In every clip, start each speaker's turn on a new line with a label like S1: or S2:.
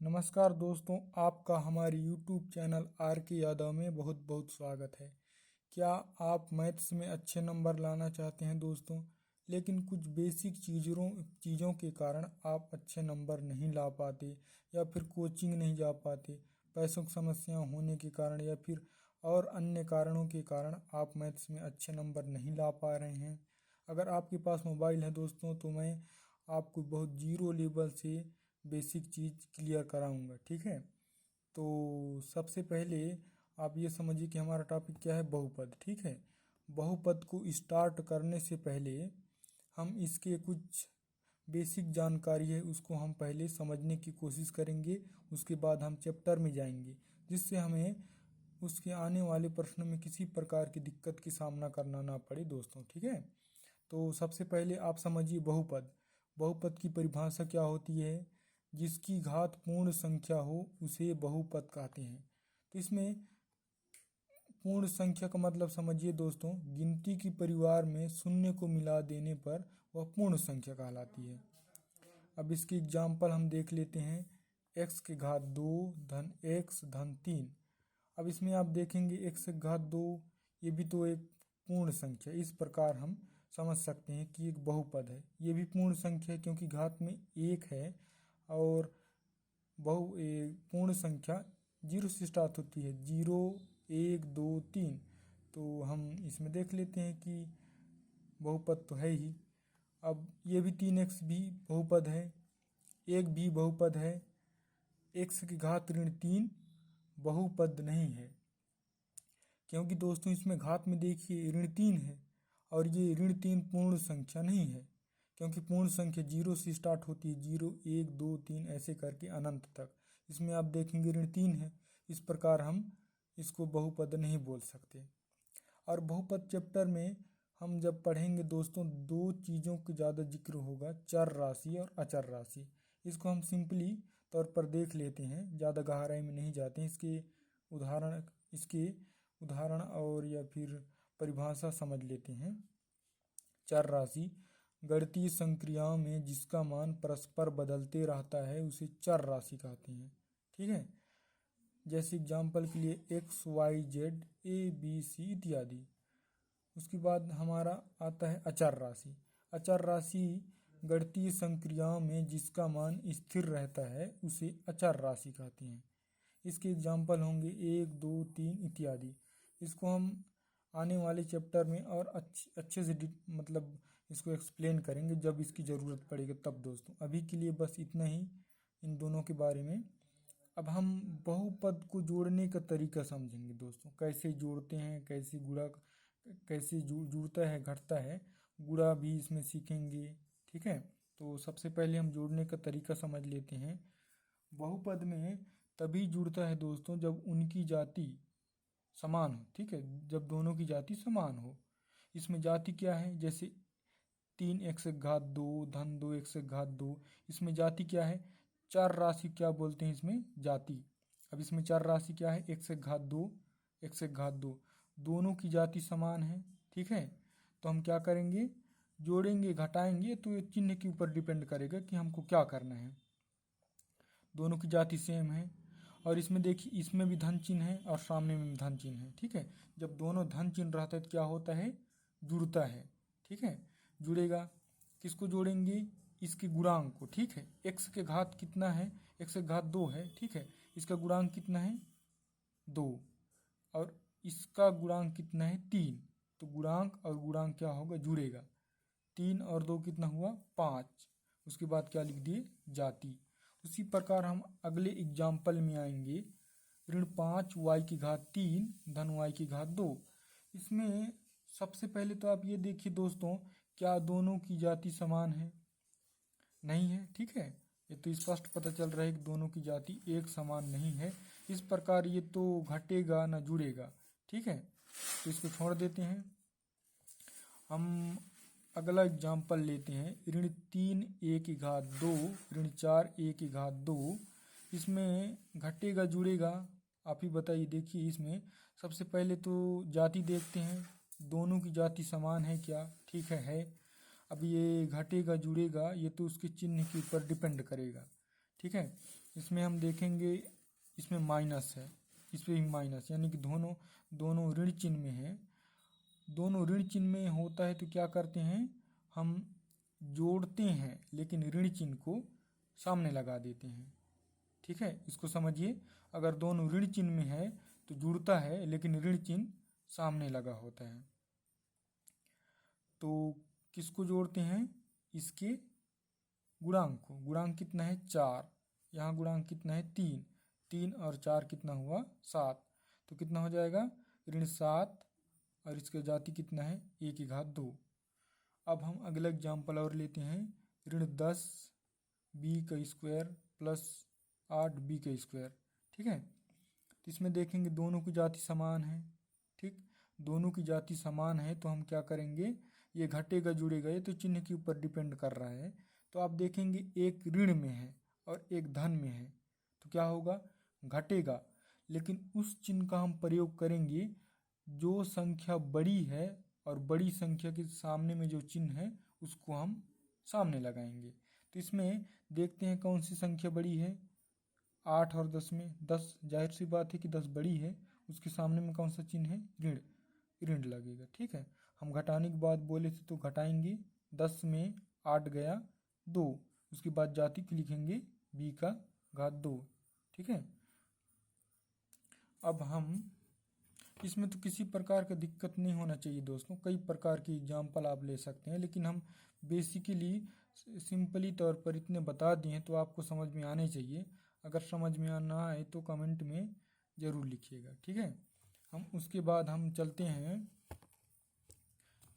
S1: नमस्कार दोस्तों, आपका हमारे YouTube चैनल आर के यादव में बहुत बहुत स्वागत है। क्या आप मैथ्स में अच्छे नंबर लाना चाहते हैं दोस्तों, लेकिन कुछ बेसिक चीज़ों के कारण आप अच्छे नंबर नहीं ला पाते या फिर कोचिंग नहीं जा पाते, पैसों की समस्या होने के कारण या फिर और अन्य कारणों के कारण आप मैथ्स में अच्छे नंबर नहीं ला पा रहे हैं। अगर आपके पास मोबाइल है दोस्तों, तो मैं आपको बहुत जीरो लेवल से बेसिक चीज़ क्लियर कराऊंगा। ठीक है, तो सबसे पहले आप ये समझिए कि हमारा टॉपिक क्या है, बहुपद। ठीक है, बहुपद को स्टार्ट करने से पहले हम इसके कुछ बेसिक जानकारी है उसको हम पहले समझने की कोशिश करेंगे। उसके बाद हम चैप्टर में जाएंगे, जिससे हमें उसके आने वाले प्रश्न में किसी प्रकार की दिक्कत की सामना करना ना पड़े दोस्तों। ठीक है, तो सबसे पहले आप समझिए बहुपद। बहुपद की परिभाषा क्या होती है? जिसकी घात पूर्ण संख्या हो उसे बहुपद कहते हैं। तो इसमें पूर्ण संख्या का मतलब समझिए दोस्तों, गिनती की परिवार में शून्य को मिला देने पर वह पूर्ण संख्या कहलाती है। अब इसकी एग्जाम्पल हम देख लेते हैं। x की घात 2 धन x धन 3। अब इसमें आप देखेंगे x की घात 2, ये भी तो एक पूर्ण संख्या। इस प्रकार हम समझ सकते हैं कि एक बहुपद है। ये भी पूर्ण संख्या है क्योंकि घात में 1 है और पूर्ण संख्या 0 से स्टार्ट होती है, 0 1 2 3। तो हम इसमें देख लेते हैं कि बहुपद तो है ही। अब ये भी 3x भी बहुपद है, 1 भी बहुपद है। x की घात ऋण 3 बहुपद नहीं है, क्योंकि दोस्तों इसमें घात में देखिए ऋण 3 है और ये ऋण 3 पूर्ण संख्या नहीं है, क्योंकि पूर्ण संख्या 0 से स्टार्ट होती है, 0 1 2 3 ऐसे करके अनंत तक। इसमें आप देखेंगे ऋण 3 है। इस प्रकार हम इसको बहुपद नहीं बोल सकते। और बहुपद चैप्टर में हम जब पढ़ेंगे दोस्तों, दो चीज़ों का ज़्यादा जिक्र होगा, चर राशि और अचर राशि। इसको हम सिंपली तौर पर देख लेते हैं, ज़्यादा गहराई में नहीं जाते हैं। इसके उदाहरण और या फिर परिभाषा समझ लेते हैं। चर राशि गणितीय संक्रियाओं में जिसका मान परस्पर बदलते रहता है उसे चर राशि कहते हैं। ठीक है, जैसे एग्जाम्पल के लिए x y z a b c इत्यादि। उसके बाद हमारा आता है अचर राशि। अचर राशि गणितीय संक्रियाओं में जिसका मान स्थिर रहता है उसे अचर राशि कहते हैं। इसके एग्जाम्पल होंगे 1 2 3 इत्यादि। इसको हम आने वाले चैप्टर में और अच्छे से मतलब इसको एक्सप्लेन करेंगे जब इसकी ज़रूरत पड़ेगी तब दोस्तों। अभी के लिए बस इतना ही इन दोनों के बारे में। अब हम बहुपद को जोड़ने का तरीका समझेंगे दोस्तों, कैसे जोड़ते हैं, कैसे गुणा, कैसे जुड़ता है घटता है, गुणा भी इसमें सीखेंगे। ठीक है, तो सबसे पहले हम जोड़ने का तरीका समझ लेते हैं। बहुपद में तभी जुड़ता है दोस्तों जब उनकी जाति समान हो। ठीक है, जब दोनों की जाति समान हो। इसमें जाति क्या है? जैसे 3x की घात 2 धन 2x की घात 2, इसमें जाति क्या है? चार राशि क्या बोलते हैं इसमें? जाति। अब इसमें चार राशि क्या है? x की घात 2 x की घात 2, दोनों की जाति समान है। ठीक है, तो हम क्या करेंगे? जोड़ेंगे घटाएंगे, तो ये चिन्ह के ऊपर डिपेंड करेगा कि हमको क्या करना है। दोनों की जाति सेम है और इसमें देखिए इसमें भी धन चिन्ह है और सामने में भी धन चिन्ह है। ठीक है, जब दोनों धन चिन्ह रहता है तो क्या होता है? जुड़ता है। ठीक है, जुड़ेगा। किसको जोड़ेंगे? इसके गुणांक को। ठीक है, x के घात कितना है? x के घात 2 है। ठीक है, इसका गुणांक कितना है? 2 और इसका गुणांक कितना है? 3। तो गुणांक और गुणांक क्या होगा? जुड़ेगा। 3 और 2 कितना हुआ? 5। उसके बाद क्या लिख दिए? जाति। उसी प्रकार हम अगले एग्जाम्पल में आएंगे। ऋण 5 y की घात 3 धन y की घात 2। इसमें सबसे पहले तो आप ये देखिए दोस्तों, क्या दोनों की जाति समान है? नहीं है। ठीक है, ये तो स्पष्ट पता चल रहा है कि दोनों की जाति एक समान नहीं है। इस प्रकार ये तो घटेगा ना जुड़ेगा। ठीक है, तो इसको छोड़ देते हैं। हम अगला एग्जाम्पल लेते हैं। ऋण 3 a की घात 2 ऋण 4 a की घात 2। इसमें घटेगा जुड़ेगा? आप ही बताइए। देखिए इसमें सबसे पहले तो जाति देखते हैं, दोनों की जाति समान है क्या? ठीक है। अब ये घटेगा जुड़ेगा, ये तो उसके चिन्ह के ऊपर डिपेंड करेगा। ठीक है, इसमें हम देखेंगे इसमें माइनस है, इस पर भी माइनस, यानी कि दोनों ऋण चिन्ह में है। दोनों ऋण चिन्ह में होता है तो क्या करते हैं, हम जोड़ते हैं लेकिन ऋण चिन्ह को सामने लगा देते हैं। ठीक है, इसको समझिए। अगर दोनों ऋण चिन्ह में है तो जुड़ता है लेकिन ऋण चिन्ह सामने लगा होता है। तो किसको जोड़ते हैं, इसके गुणांक को। गुणांक कितना है 4, यहाँ गुणांक कितना है 3, 3 और 4 कितना हुआ 7, तो कितना हो जाएगा ऋण 7 और इसका जाति कितना है 1 की घात 2। अब हम अगला एग्जाम्पल और लेते हैं, ऋण 10 बी का स्क्वायर प्लस 8 बी का स्क्वायर। ठीक है, तो इसमें देखेंगे दोनों की जाति समान है। ठीक, दोनों की जाति समान है तो हम क्या करेंगे, ये घटेगा जुड़ेगा, ये तो चिन्ह के ऊपर डिपेंड कर रहा है। तो आप देखेंगे एक ऋण में है और एक धन में है तो क्या होगा, घटेगा। लेकिन उस चिन्ह का हम प्रयोग करेंगे जो संख्या बड़ी है और बड़ी संख्या के सामने में जो चिन्ह है उसको हम सामने लगाएंगे। तो इसमें देखते हैं कौन सी संख्या बड़ी है, 8 और 10 में 10, जाहिर सी बात है कि 10 बड़ी है, उसके सामने में कौन सा चिन्ह है, ऋण, ऋण लगेगा। ठीक है, हम घटाने की बात बोले थे तो घटाएंगे, 10 में 8 गया 2, उसके बाद जाति की लिखेंगे b का घात 2। ठीक है, अब हम इसमें तो किसी प्रकार का दिक्कत नहीं होना चाहिए दोस्तों, कई प्रकार की एग्जाम्पल आप ले सकते हैं, लेकिन हम बेसिकली सिंपली तौर पर इतने बता दिए तो आपको समझ में आने चाहिए। अगर समझ में ना आए तो कमेंट में ज़रूर लिखिएगा। ठीक है, हम उसके बाद हम चलते हैं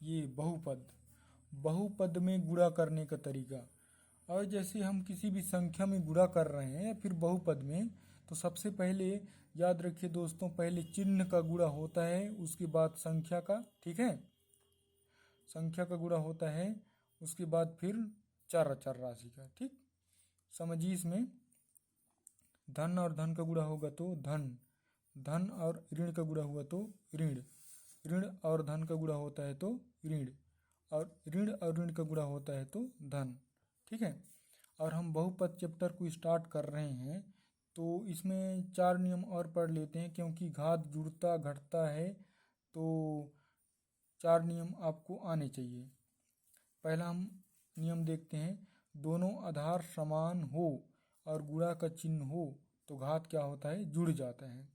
S1: ये बहुपद में गुणा करने का तरीका। और जैसे हम किसी भी संख्या में गुणा कर रहे हैं या फिर बहुपद में, तो सबसे पहले याद रखिए दोस्तों, पहले चिन्ह का गुणा होता है, उसके बाद संख्या का। ठीक है, संख्या का गुणा होता है, उसके बाद फिर चर राशि का। ठीक, समझिए इसमें धन और धन का गुणा होगा तो धन, धन और ऋण का गुणा हुआ तो ऋण, ऋण और धन का गुणा होता है तो ऋण, और ऋण का गुणा होता है तो धन। ठीक है, और हम बहुपद चैप्टर को स्टार्ट कर रहे हैं तो इसमें 4 नियम और पढ़ लेते हैं, क्योंकि घात जुड़ता घटता है तो 4 नियम आपको आने चाहिए। पहला हम नियम देखते हैं, दोनों आधार समान हो और गुणा का चिन्ह हो तो घात क्या होता है, जुड़ जाता है।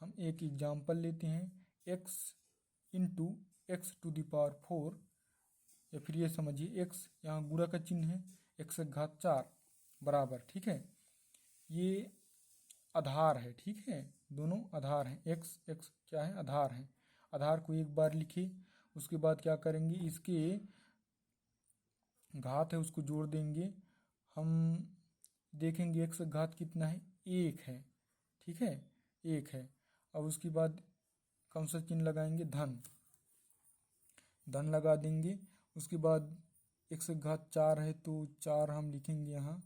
S1: हम एक एग्जाम्पल लेते हैं, x into x to the power 4, या फिर ये समझिए x यहाँ गुणा का चिन्ह है, x की घात 4 बराबर। ठीक है, ये आधार है। ठीक है, दोनों आधार हैं, x क्या है, आधार है। आधार को एक बार लिखिए, उसके बाद क्या करेंगे, इसके घात है उसको जोड़ देंगे। हम देखेंगे x का घात कितना है, 1 है। ठीक है, 1 है। अब उसके बाद कौन सा चिन्ह लगाएंगे, धन, धन लगा देंगे। उसके बाद x की घात 4 है तो 4 हम लिखेंगे यहाँ,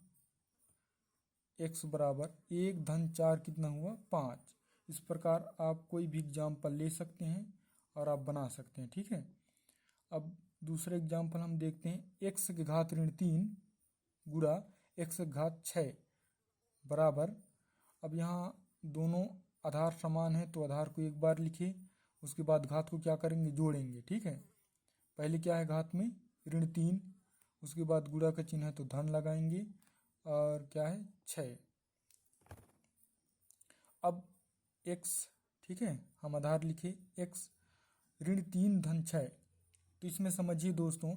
S1: x बराबर 1 धन 4 कितना हुआ 5। इस प्रकार आप कोई भी एग्जाम्पल ले सकते हैं और आप बना सकते हैं। ठीक है, अब दूसरे एग्जाम्पल हम देखते हैं, x की घात ऋण 3 गुणा x की घात 6 बराबर। अब यहाँ दोनों आधार समान है तो आधार को एक बार लिखिए, उसके बाद घात को क्या करेंगे, जोड़ेंगे। ठीक है, पहले क्या है घात में ऋण 3, उसके बाद गुणा का चिन्ह है तो धन लगाएंगे, और क्या है 6। अब x, ठीक है, हम आधार लिखे x ऋण 3 धन 6। तो इसमें समझिए दोस्तों,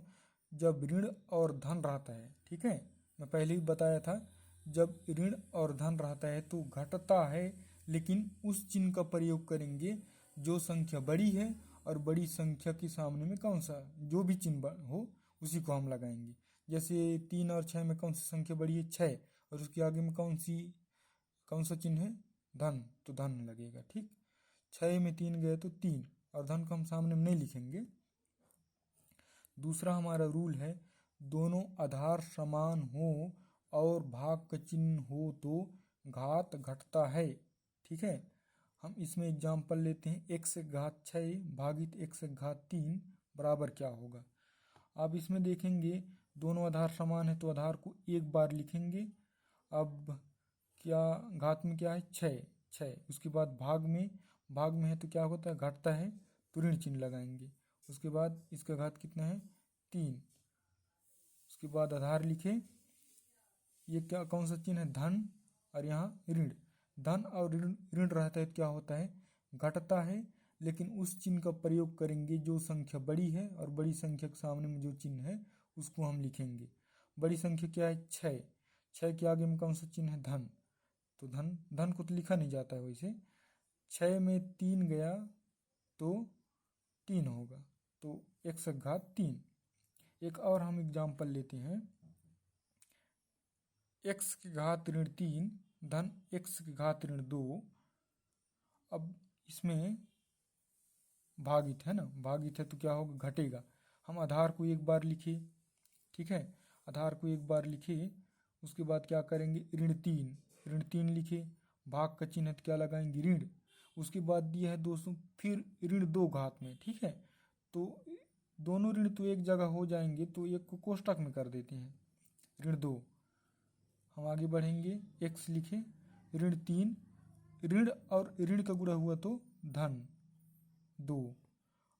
S1: जब ऋण और धन रहता है, ठीक है, मैं पहले ही बताया था, जब ऋण और धन रहता है तो घटता है, लेकिन उस चिन्ह का प्रयोग करेंगे जो संख्या बड़ी है और बड़ी संख्या के सामने में कौन सा जो भी चिन्ह हो उसी को हम लगाएंगे। जैसे 3 और 6 में कौन सी संख्या बड़ी है, 6, और उसके आगे में कौन सा चिन्ह है, धन, तो धन लगेगा। ठीक, 6 में 3 गए तो 3, और धन को हम सामने में नहीं लिखेंगे। दूसरा हमारा रूल है, दोनों आधार समान हो और भाग का चिन्ह हो तो घात घटता है। ठीक है, हम इसमें एग्जाम्पल लेते हैं, x की घात 6 भागित x की घात 3 बराबर क्या होगा। अब इसमें देखेंगे दोनों आधार समान है तो आधार को एक बार लिखेंगे। अब क्या घात में क्या है 6, 6। उसके बाद भाग में है तो क्या होता है, घटता है तो ऋण चिन्ह लगाएंगे। उसके बाद इसका घात कितना है 3। उसके बाद आधार लिखे, ये क्या कौन सा चिन्ह है, धन, और यहाँ ऋण। धन और ऋण रहता है तो क्या होता है, घटता है। लेकिन उस चिन्ह का प्रयोग करेंगे जो संख्या बड़ी है, और बड़ी संख्या के सामने में जो चिन्ह है उसको हम लिखेंगे। बड़ी संख्या क्या है 6, 6 के आगे में कौन सा चिन्ह है, धन। तो धन को तो लिखा नहीं जाता है वैसे। 6 में 3 गया तो 3 होगा, तो x घात 3। एक और हम एग्जाम्पल लेते हैं, x की घात ऋण 3 धन x की घात ऋण 2। अब इसमें भागित है ना, भागित है तो क्या होगा, घटेगा। हम आधार को एक बार लिखे, ठीक है, आधार को एक बार लिखे। उसके बाद क्या करेंगे, ऋण 3 लिखे, भाग का चिन्ह है तो क्या लगाएंगे, ऋण। उसके बाद दिया है दोस्तों फिर ऋण 2 घात में, ठीक है। तो दोनों ऋण तो एक जगह हो जाएंगे, तो एक को कोष्टक में कर देते हैं, ऋण 2। हम आगे बढ़ेंगे, x लिखे, ऋण 3, ऋण और ऋण का गुणा हुआ तो धन 2।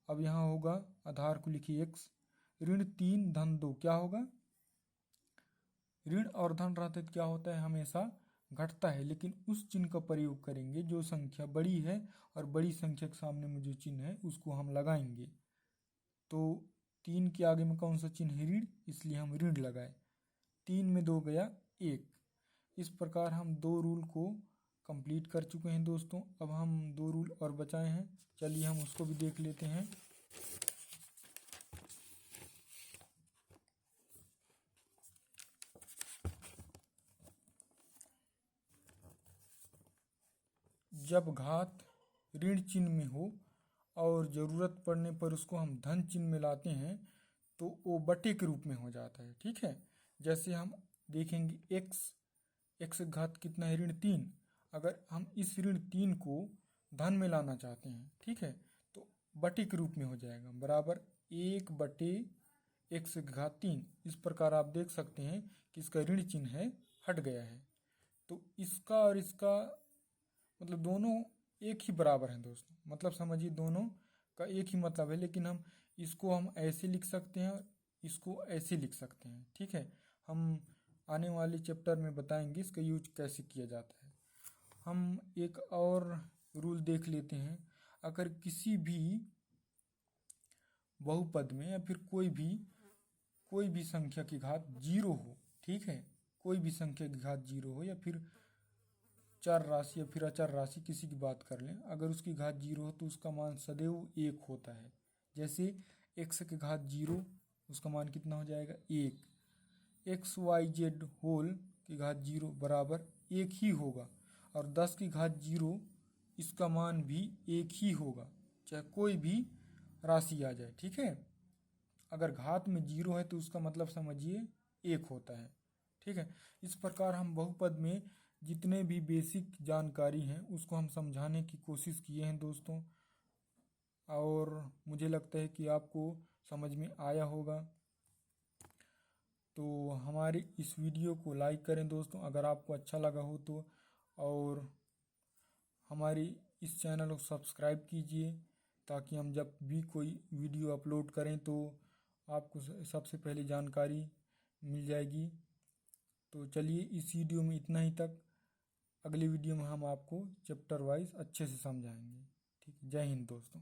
S1: अब यहाँ होगा, आधार को लिखिए x, ऋण 3 धन 2 क्या होगा, ऋण और धन रहते तो क्या होता है, हमेशा घटता है। लेकिन उस चिन्ह का प्रयोग करेंगे जो संख्या बड़ी है, और बड़ी संख्या के सामने में जो चिन्ह है उसको हम लगाएंगे। तो 3 के आगे में कौन सा चिन्ह है, ऋण, इसलिए हम ऋण लगाए। 3 में 2 गया 1। इस प्रकार हम 2 रूल को कंप्लीट कर चुके हैं दोस्तों। अब हम 2 रूल और बचाए हैं, चलिए हम उसको भी देख लेते हैं। जब घात ऋण चिन्ह में हो और ज़रूरत पड़ने पर उसको हम धन चिन्ह में लाते हैं तो वो बटे के रूप में हो जाता है, ठीक है। जैसे हम देखेंगे x घात कितना है, ऋण 3। अगर हम इस ऋण 3 को धन में लाना चाहते हैं, ठीक है, तो बटे के रूप में हो जाएगा, बराबर 1 बटे x घात 3। इस प्रकार आप देख सकते हैं कि इसका ऋण चिन्ह है हट गया है। तो इसका और इसका मतलब दोनों एक ही बराबर हैं दोस्तों, मतलब समझिए दोनों का एक ही मतलब है। लेकिन हम ऐसे लिख सकते हैं और इसको ऐसे लिख सकते हैं, ठीक है। हम आने वाले चैप्टर में बताएंगे इसका यूज कैसे किया जाता है। हम एक और रूल देख लेते हैं। अगर किसी भी बहुपद में या फिर कोई भी संख्या की घात 0 हो, ठीक है, कोई भी संख्या की घात 0 हो, या फिर चर राशि या फिर अचर राशि किसी की बात कर लें, अगर उसकी घात 0 हो तो उसका मान सदैव 1 होता है। जैसे x की घात 0, उसका मान कितना हो जाएगा 1। XYZ होल की घात 0 बराबर 1 ही होगा, और 10 की घात 0 इसका मान भी 1 ही होगा, चाहे कोई भी राशि आ जाए, ठीक है। अगर घात में 0 है तो उसका मतलब समझिए 1 होता है, ठीक है। इस प्रकार हम बहुपद में जितने भी बेसिक जानकारी हैं उसको हम समझाने की कोशिश किए हैं दोस्तों, और मुझे लगता है कि आपको समझ में आया होगा। तो हमारे इस वीडियो को लाइक करें दोस्तों अगर आपको अच्छा लगा हो तो, और हमारे इस चैनल को सब्सक्राइब कीजिए ताकि हम जब भी कोई वीडियो अपलोड करें तो आपको सबसे पहले जानकारी मिल जाएगी। तो चलिए इस वीडियो में इतना ही तक, अगली वीडियो में हम आपको चैप्टर वाइज अच्छे से समझाएंगे, ठीक है। जय हिंद दोस्तों।